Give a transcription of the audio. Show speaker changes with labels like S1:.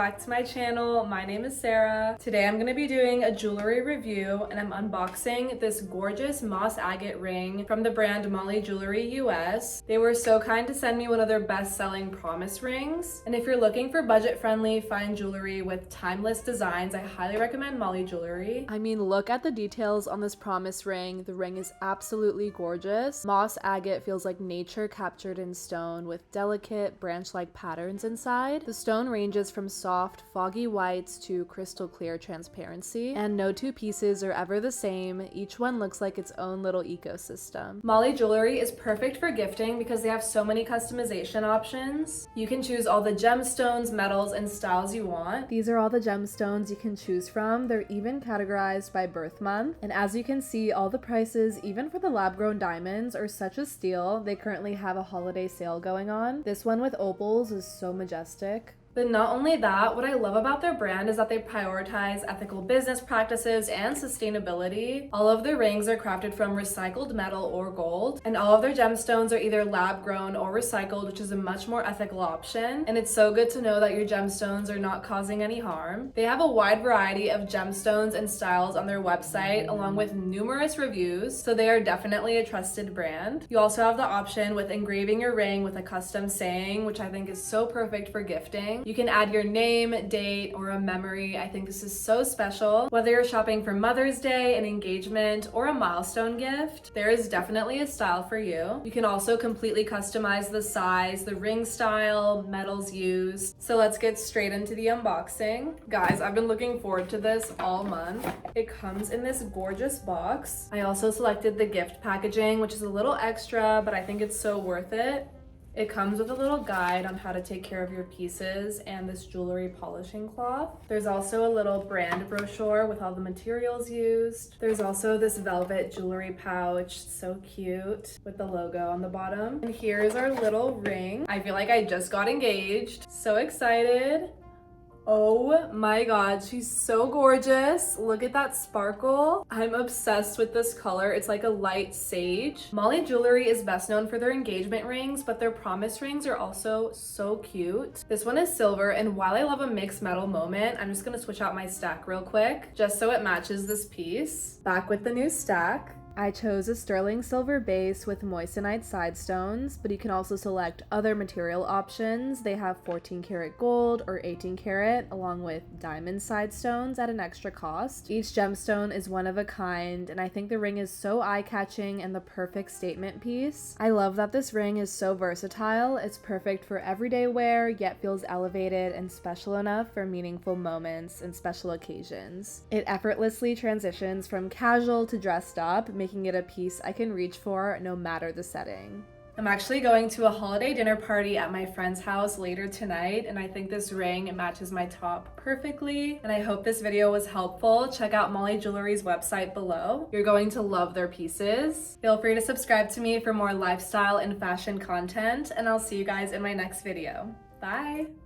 S1: back to my channel. My name is Sarah. Today I'm going to be doing a jewelry review and I'm unboxing this gorgeous moss agate ring from the brand MollyJewelryUS. They were so kind to send me one of their best-selling promise rings. And if you're looking for budget-friendly fine jewelry with timeless designs, I highly recommend Molly Jewelry. I mean, look at the details on this promise ring. The ring is absolutely gorgeous. Moss agate feels like nature captured in stone with delicate branch-like patterns inside. The stone ranges from soft, foggy whites to crystal clear transparency, and no two pieces are ever the same. Each one looks like its own little ecosystem. Molly Jewelry is perfect for gifting because they have so many customization options. You can choose all the gemstones, metals, and styles you want. These are all the gemstones you can choose from. They're even categorized by birth month, and as you can see, all the prices, even for the lab-grown diamonds, are such a steal. They currently have a holiday sale going on. This one with opals is so majestic. But not only that, what I love about their brand is that they prioritize ethical business practices and sustainability. All of their rings are crafted from recycled metal or gold, and all of their gemstones are either lab grown or recycled, which is a much more ethical option. And it's so good to know that your gemstones are not causing any harm. They have a wide variety of gemstones and styles on their website, along with numerous reviews, so they are definitely a trusted brand. You also have the option with engraving your ring with a custom saying, which I think is so perfect for gifting. You can add your name, date, or a memory. I think this is so special. Whether you're shopping for Mother's Day, an engagement, or a milestone gift, there is definitely a style for you. You can also completely customize the size, the ring style, metals used. So let's get straight into the unboxing. Guys, I've been looking forward to this all month. It comes in this gorgeous box. I also selected the gift packaging, which is a little extra, but I think it's so worth it. It comes with a little guide on how to take care of your pieces and this jewelry polishing cloth. There's also a little brand brochure with all the materials used. There's also this velvet jewelry pouch, so cute, with the logo on the bottom. And here's our little ring. I feel like I just got engaged. So excited. Oh my god, she's so gorgeous. Look at that sparkle. I'm obsessed with this color. It's like a light sage. Molly Jewelry is best known for their engagement rings, but their promise rings are also so cute. This one is silver, and while I love a mixed metal moment, I'm just gonna switch out my stack real quick, just so it matches this piece. Back with the new stack. I chose a sterling silver base with moissanite side stones, but you can also select other material options. They have 14 karat gold or 18 karat, along with diamond side stones at an extra cost. Each gemstone is one of a kind, and I think the ring is so eye-catching and the perfect statement piece. I love that this ring is so versatile. It's perfect for everyday wear, yet feels elevated and special enough for meaningful moments and special occasions. It effortlessly transitions from casual to dressed up, making it a piece I can reach for no matter the setting. I'm actually going to a holiday dinner party at my friend's house later tonight, and I think this ring matches my top perfectly, and I hope this video was helpful. Check out Molly Jewelry's website below. You're going to love their pieces. Feel free to subscribe to me for more lifestyle and fashion content, and I'll see you guys in my next video. Bye!